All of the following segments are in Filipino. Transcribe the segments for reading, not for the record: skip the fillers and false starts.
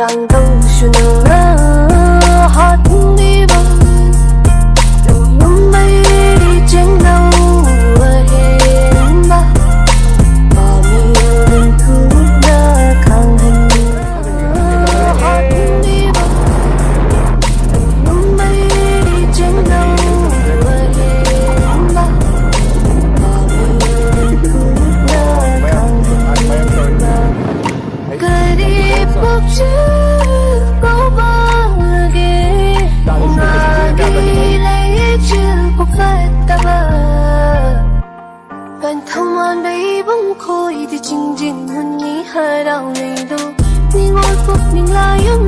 lang daw siya na lahat di ba yung may iting ng buhayin ba pamilin ko na kang lahat di ba yung may iting ng buhayin ba pamilin ko na kang करीब मुझको बागे उमागिlaychilको fataba Kan thaman bay bang khoi di jing jing hun ni harau nei do ni ngồi phúc ning layum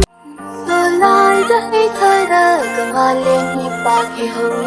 lai da hi thai da ka ma leng hi pa ki hong